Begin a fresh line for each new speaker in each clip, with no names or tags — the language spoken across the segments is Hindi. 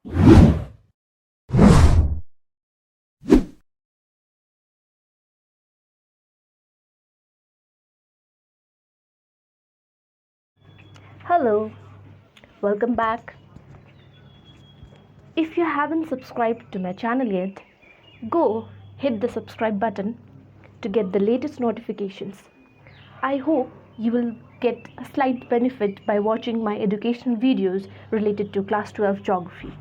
Hello, welcome back. If you haven't subscribed to my channel yet, go hit the subscribe button to get the latest notifications. I hope you will get a slight benefit by watching my educational videos related to class 12 geography.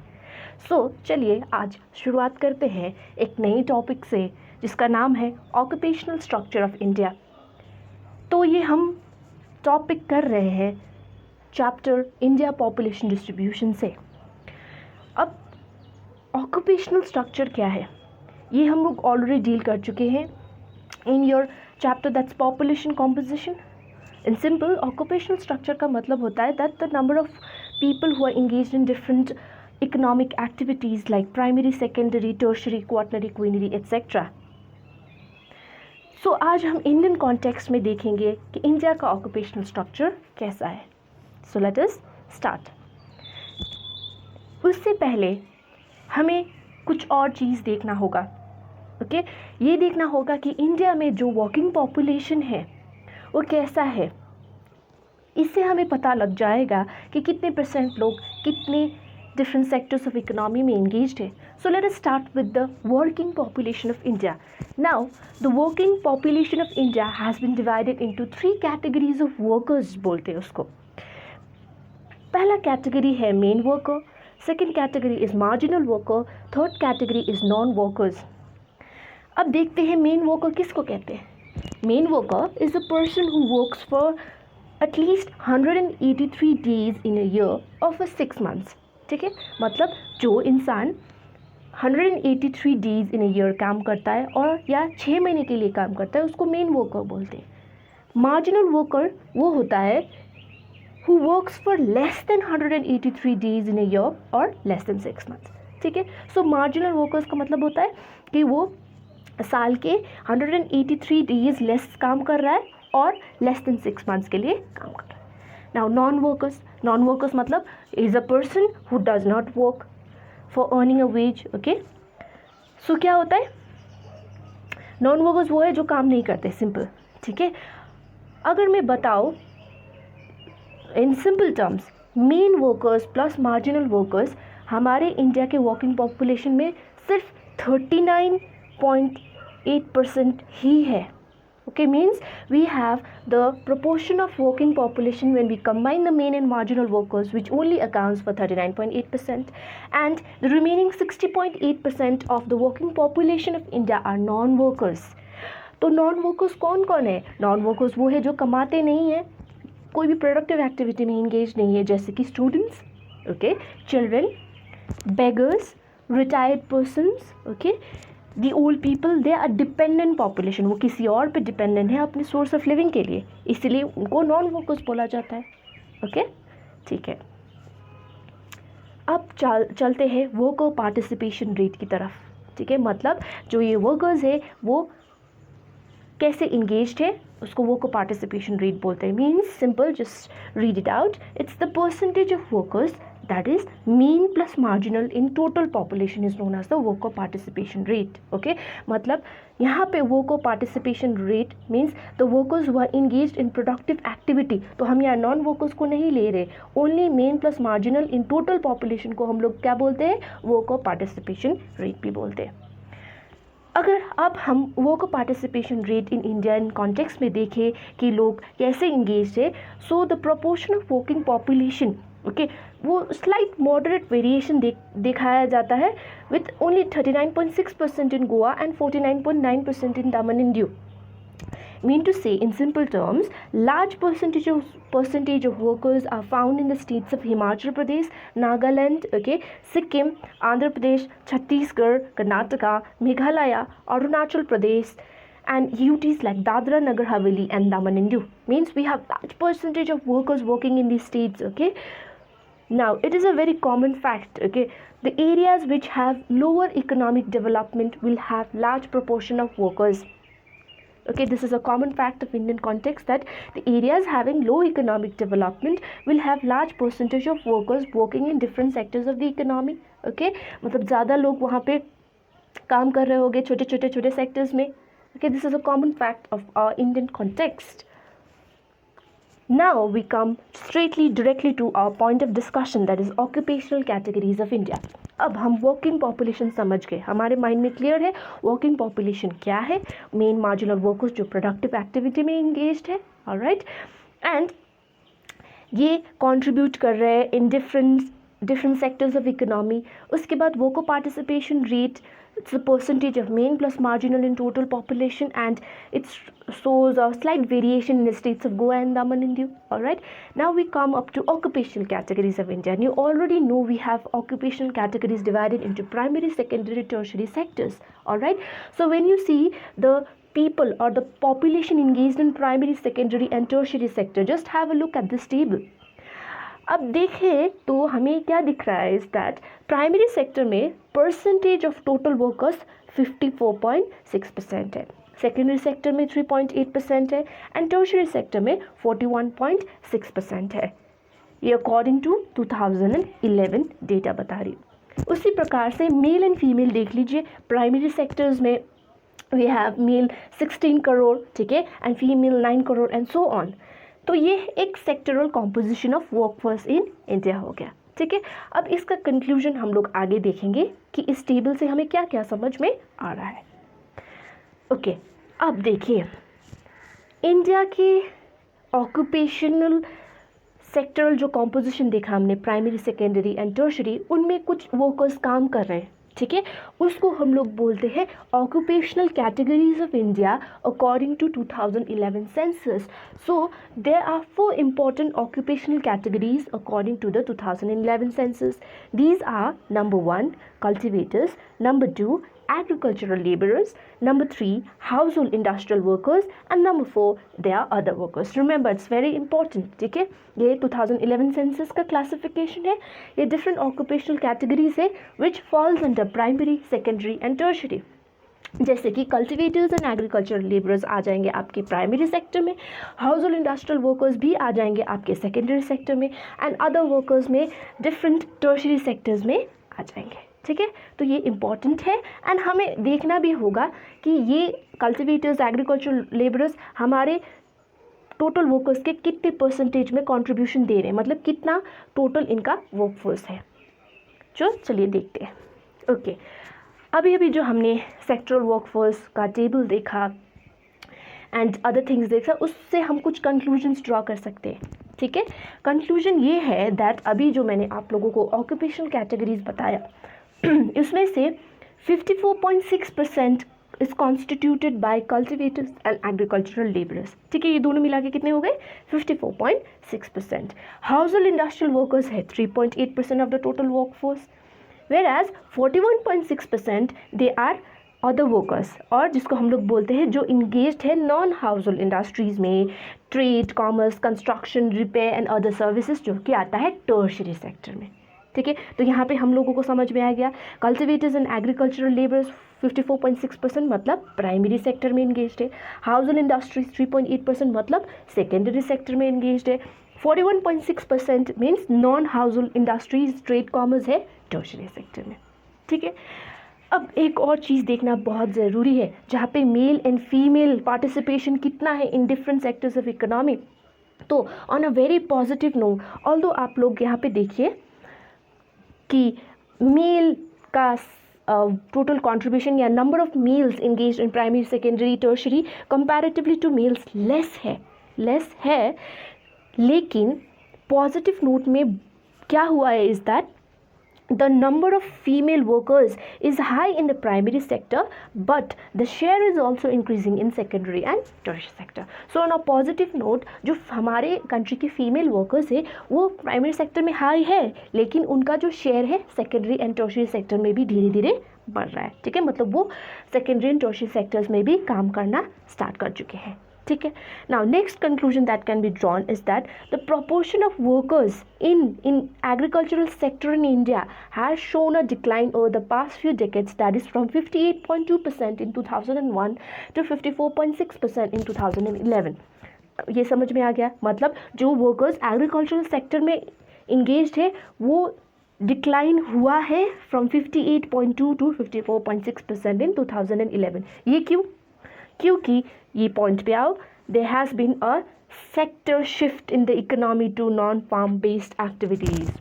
चलिए आज शुरुआत करते हैं एक नई टॉपिक से जिसका नाम है ऑक्यूपेशनल स्ट्रक्चर ऑफ इंडिया। तो ये हम टॉपिक कर रहे हैं चैप्टर इंडिया पॉपुलेशन डिस्ट्रीब्यूशन से। अब ऑक्यूपेशनल स्ट्रक्चर क्या है ये हम लोग ऑलरेडी डील कर चुके हैं in your chapter that's population composition. In simple occupational structure का मतलब होता है that the number of people who are engaged in different economic activities like primary, secondary, tertiary, quaternary, quinary etcetera. So आज हम इंडियन कॉन्टेक्स्ट में देखेंगे कि इंडिया का ऑक्यूपेशनल स्ट्रक्चर कैसा है। So let us start. उससे पहले हमें कुछ और चीज़ देखना होगा। ओके ये देखना होगा कि इंडिया में जो वर्किंग पॉपुलेशन है वो कैसा है। इससे हमें पता लग जाएगा कि कितने परसेंट लोग कितने डिफरेंट सेक्टर्स ऑफ इकोनॉमी में इंगेज्ड है। So let us start with the working population of India. Now the working population of India has been divided into 3 categories of workers बोलते हैं उसको। पहला कैटेगरी है main worker, second category is marginal worker, third category is non workers. अब देखते हैं मेन वर्कर किसको कहते हैं। Main worker is a person who works for at least 183 days in a year और फॉर 6 मंथ्स। ठीक है, मतलब जो इंसान 183 डेज इन अ ईयर काम करता है और या 6 महीने के लिए काम करता है उसको मेन वर्कर बोलते हैं। मार्जिनल वर्कर वो होता है who works for less than 183 days in a year or less than 6 months। ठीक है, सो मार्जिनल वर्कर्स का मतलब होता है कि वो साल के 183 डेज लेस काम कर रहा है और लेस देन 6 मंथ्स के लिए काम कर रहा है। नाउ नॉन वर्कर्स मतलब is a person who does not work for earning a wage. Okay, so क्या होता है, नॉन वर्कर्स वो है जो काम नहीं करते, सिंपल। ठीक है, अगर मैं बताऊँ in simple terms, main workers plus marginal workers हमारे इंडिया के वर्किंग पॉपुलेशन में सिर्फ 39.8% ही है। Okay, means we have the proportion of working population when we combine the main and marginal workers which only accounts for 39.8% and the remaining 60.8% of the working population of India are non-workers। तो नॉन वर्कर्स कौन कौन है? नॉन वर्कर्स वो है जो कमाते नहीं हैं, कोई भी प्रोडक्टिव एक्टिविटी में इंगेज नहीं है, जैसे कि students, okay, children, beggars, retired persons, okay, the old people, they are dependent population, वो किसी और पे डिपेंडेंट है अपने सोर्स ऑफ लिविंग के लिए, इसीलिए उनको नॉन वर्कर्स बोला जाता है। ओके, ठीक है, अब चलते हैं वर्कर पार्टिसिपेशन रेट की तरफ। ठीक है, मतलब जो ये वर्कर्स है वो कैसे इंगेज्ड है उसको वर्कर पार्टिसिपेशन रेट बोलते हैं। Means simple, just read it out, it's the percentage of workers that is main plus marginal in total population is known as the worker participation rate. Okay, मतलब यहाँ पे worker participation rate means the workers who are engaged in productive activity. तो हम यहाँ नॉन वर्कर्स को नहीं ले रहे, only main plus marginal in total population को हम लोग क्या बोलते हैं, वर्कर पार्टिसिपेशन रेट भी बोलते हैं। अगर अब हम worker participation rate in India in context में देखें कि लोग कैसे इंगेज है, so the proportion of working population, okay, वो स्लाइट मॉडरेट वेरिएशन दिखाया जाता है with only 39.6% in Goa and 49.9% in Daman and Diu. Mean to say, in simple terms, large percentage of workers are found in the states of Himachal Pradesh, Nagaland, okay, Sikkim, Andhra Pradesh, Chhattisgarh, Karnataka, Meghalaya, Arunachal Pradesh, and UTs like Dadra, Nagar Haveli, and Daman and Diu. Means we have large percentage of workers working in these states. Okay. Now it is a very common fact. Okay, the areas which have lower economic development will have large proportion of workers. Okay, this is a common fact of Indian context that the areas having low economic development will have large percentage of workers working in different sectors of the economy. Okay, मतलब ज़्यादा लोग वहाँ पे काम कर रहे होंगे छोटे सेक्टर्स में. Okay, this is a common fact of our Indian context. Now we come directly to our point of discussion, that is occupational categories of India. अब हम वर्किंग पॉपुलेशन समझ गए, हमारे माइंड में क्लियर है वर्किंग पॉपुलेशन क्या है, मेन मार्जिनल वर्कर्स जो प्रोडक्टिव एक्टिविटी में इंगेज्ड है, ऑलराइट, एंड ये कंट्रीब्यूट कर रहे हैं इन different sectors of economy. उसके बाद worker participation rate, it's the percentage of main plus marginal in total population, and it shows a slight variation in the states of Goa and Daman and Diu. Alright, now we come up to occupational categories of India, and you already know we have occupational categories divided into primary, secondary, tertiary sectors. Alright, so when you see the people or the population engaged in primary, secondary and tertiary sector, just have a look at this table. अब देखें तो हमें क्या दिख रहा है, इज दैट प्राइमरी सेक्टर में परसेंटेज ऑफ टोटल वर्कर्स 54.6% है, सेकेंडरी सेक्टर में 3.8% है, एंड टर्शियरी सेक्टर में 41.6% है. ये अकॉर्डिंग टू 2011 डेटा बता रही. उसी प्रकार से मेल एंड फीमेल देख लीजिए. प्राइमरी सेक्टर्स में वी हैव मेल 16 करोड़, ठीक है, and female 9 crore and so on. तो ये एक sectoral composition of workforce in India हो गया, ठीक है. अब इसका कंक्लूजन हम लोग आगे देखेंगे कि इस टेबल से हमें क्या क्या समझ में आ रहा है. ओके, अब देखिए इंडिया की ऑक्यूपेशनल सेक्टरल जो कॉम्पोजिशन देखा हमने, प्राइमरी, सेकेंडरी एंड टर्शियरी, उनमें कुछ वर्कर्स काम कर रहे हैं, ठीक है, उसको हम लोग बोलते हैं occupational categories of India according to 2011 census. So there are 4 important occupational categories according to the 2011 census. These are number 1 cultivators, number 2 agricultural laborers, number 3 household industrial workers, and number 4 there are other workers. Remember, it's very important, ठीक है. ये 2011 census का classification है, ये different occupational categories है which falls under primary, secondary and tertiary. जैसे कि कल्टिवेटर्स एंड एग्रीकल्चरल लेबरर्स आ जाएंगे आपके प्राइमरी सेक्टर में, हाउस होल्ड इंडस्ट्रियल वर्कर्स भी आ जाएंगे आपके सेकेंडरी सेक्टर में, एंड अदर वर्कर्स में डिफरेंट टर्शियरी सेक्टर्स में आ जाएंगे, ठीक है. तो ये इम्पॉर्टेंट है, एंड हमें देखना भी होगा कि ये कल्टिवेटर्स, एग्रीकल्चरल लेबरर्स हमारे टोटल वर्कर्स के कितने परसेंटेज में कंट्रीब्यूशन दे रहे हैं, मतलब कितना टोटल इनका वर्कफोर्स है. चलिए देखते हैं. ओके, अभी जो हमने सेक्टरल वर्कफोर्स का टेबल देखा एंड अदर थिंग्स देखा, उससे हम कुछ कंक्लूजन्स ड्रॉ कर सकते हैं, ठीक है. कंक्लूजन ये है दैट अभी जो मैंने आप लोगों को ऑक्यूपेशनल कैटेगरीज बताया, इसमें से 54.6% is constituted by cultivators and agricultural labourers, ठीक है. ये दोनों मिला के कितने हो गए, 54.6%. हाउस होल्ड इंडस्ट्रियल वर्कर्स है 3.8% of the total workforce, whereas 41.6% they are other workers, और जिसको हम लोग बोलते हैं जो इंगेज्ड है नॉन हाउस होल्ड इंडस्ट्रीज में, trade, commerce, construction, repair and other services, जो कि आता है टर्शियरी सेक्टर में, ठीक है. तो यहाँ पे हम लोगों को समझ में आ गया कल्टिवेटर्स एंड एग्रीकल्चरल लेबर्स 54.6% मतलब प्राइमरी सेक्टर में इंगेज्ड है, हाउस होल्ड इंडस्ट्रीज 3.8% मतलब सेकेंडरी सेक्टर में इंगेज्ड है, 41.6% means non house hold industries, trade, commerce है टर्शियरी सेक्टर में, ठीक है. अब एक और चीज़ देखना बहुत ज़रूरी है, जहाँ पे मेल एंड फीमेल पार्टिसिपेशन कितना है in different sectors of economy. तो on a very positive note, although आप लोग यहाँ पे देखिए कि मेल का टोटल कंट्रीब्यूशन या number of males engaged in primary, secondary, tertiary comparatively to males less है, लेकिन पॉजिटिव नोट में क्या हुआ है is that the number of female workers is high in the primary sector, but the share is also increasing in secondary and tertiary sector. So on a positive note, जो हमारे कंट्री के फीमेल वर्कर्स है वो प्राइमरी सेक्टर में हाई है, लेकिन उनका जो शेयर है सेकेंडरी एंड टर्शियरी सेक्टर में भी धीरे धीरे बढ़ रहा है, ठीक है. मतलब वो सेकेंडरी एंड टर्शियरी सेक्टर्स में भी काम करना स्टार्ट कर चुके हैं. ठीक है. Now next conclusion that can be drawn is that the proportion of workers in agricultural sector in India has shown a decline over the past few decades, that is from 58.2% in 2001 to 54.6% in 2011. ये समझ में आ गया. मतलब जो वर्कर्स एग्रीकल्चरल सेक्टर में इंगेज्ड है वो डिक्लाइन हुआ है फ्रॉम 58.2 टू 54.6% इन 2011. ये क्यों? क्योंकि ये पॉइंट पे आओ, there has been a sector shift in the economy to non-farm based activities.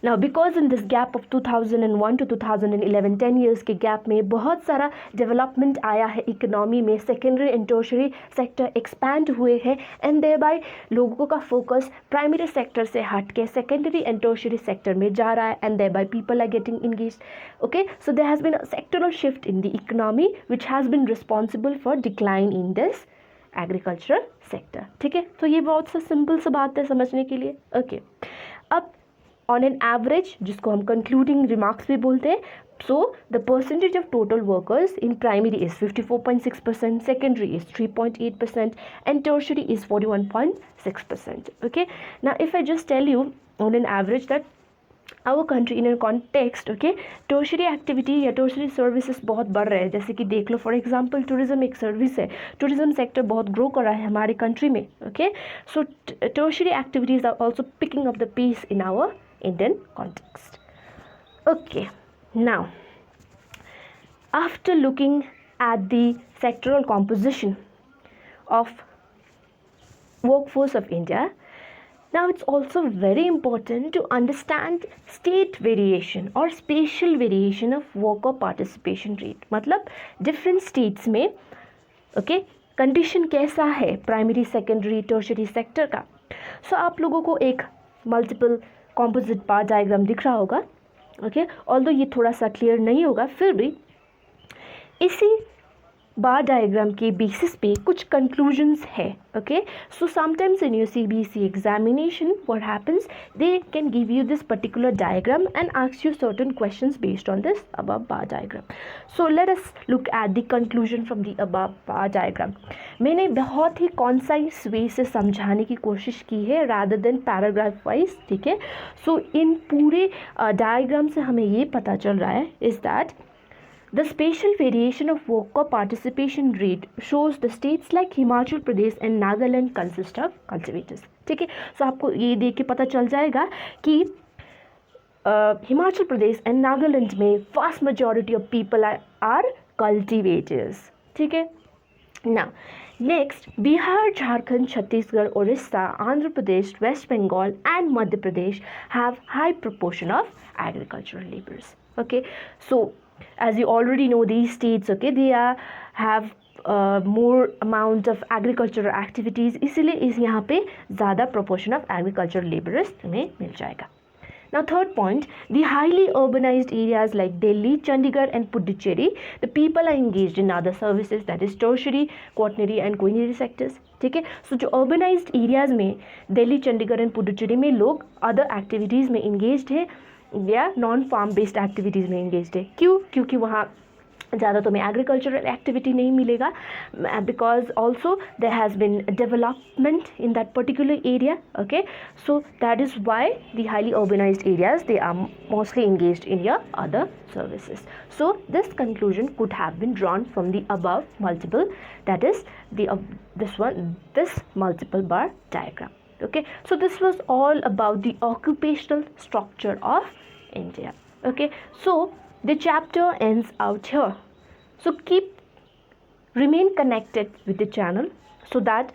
Now because in this gap of 2001 to 2011 10 years के गैप में बहुत सारा डेवलपमेंट आया है इकोनॉमी में, secondary and tertiary sector expand हुए हैं एंड देयरबाय लोगों का फोकस प्राइमरी सेक्टर से हट के सेकेंडरी एंड टर्शरी सेक्टर में जा रहा है and thereby people are getting engaged. Okay, so there has been a sectoral shift in the economy which has been responsible for decline in this agricultural sector. ठीक है, तो ये बहुत सा सिंपल सा बात है समझने के लिए. ओके, अब ऑन एन एवरेज, जिसको हम कंक्लूडिंग रिमार्क्स भी बोलते हैं, so the percentage of total workers in primary is 54.6%, secondary is 3.8% and tertiary is 41.6%. Okay, now if I just tell you on an average that our country in an context, okay, tertiary activity या टर्शरी सर्विसेज बहुत बढ़ रहे हैं. जैसे कि देख लो फॉर एग्जांपल टूरिज्म एक सर्विस है, टूरिज्म सेक्टर बहुत ग्रो कर रहा है हमारे कंट्री में. Okay, so tertiary activities are also picking up the pace in our Indian context. Okay, now after looking at the sectoral composition of workforce of India, now it's also very important to understand state variation or spatial variation of worker participation rate. मतलब different states में okay condition कैसा है प्राइमरी सेकेंडरी टर्शरी सेक्टर का. सो आप लोगों को एक मल्टीपल कॉम्पोजिट बार डायग्राम दिख रहा होगा. ओके, ऑल्दो ये थोड़ा सा क्लियर नहीं होगा, फिर भी इसी बार डायग्राम के बेसिस पे कुछ कंक्लूजन्स है. Okay, so sometimes in your CBSE examination what happens, they can give you this particular diagram and ask you certain questions based on this above bar diagram. So let us look at the conclusion from the above bar diagram. मैंने बहुत ही कॉन्साइज वे से समझाने की कोशिश की है रादर देन पैराग्राफ वाइज. ठीक है, सो इन पूरे डायग्राम से हमें ये पता चल रहा है is that the spatial variation of worker participation rate shows the states like Himachal Pradesh and Nagaland consist of cultivators. ठीक है, सो आपको ये देख के पता चल जाएगा कि हिमाचल प्रदेश एंड नागालैंड में vast majority of people are cultivators. ठीक है, now next Bihar, Jharkhand, Chhattisgarh, Orissa, Andhra Pradesh, West Bengal and Madhya Pradesh have high proportion of agricultural laborers. Okay, so as you already know these states, okay, they have more amount of agricultural activities, इसीलिए इस यहाँ पे ज़्यादा proportion of agricultural laborers हमें मिल जाएगा. Now third point, the highly urbanized areas like Delhi, Chandigarh and Puducherry, the people are engaged in other services, that is tertiary, quaternary and quinary sectors. ठीक है, सो जो urbanized areas में दिल्ली, चंडीगढ़ एंड पुडुचेरी में लोग other activities में engaged है या नॉन फार्म बेस्ड एक्टिविटीज़ में एंगेज्ड है. क्यों? क्योंकि वहाँ ज़्यादा तुम्हें एग्रीकल्चरल एक्टिविटी नहीं मिलेगा, because also there has been development in that particular area. Okay, so that is why the highly urbanised areas they are mostly engaged in your other services. So this conclusion could have been drawn from the above multiple, that is this multiple bar diagram. Okay, so this was all about the occupational structure of India. Okay, so the chapter ends out here. So remain connected with the channel so that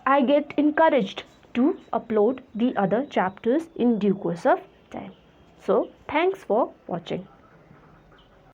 I get encouraged to upload the other chapters in due course of time. So thanks for watching.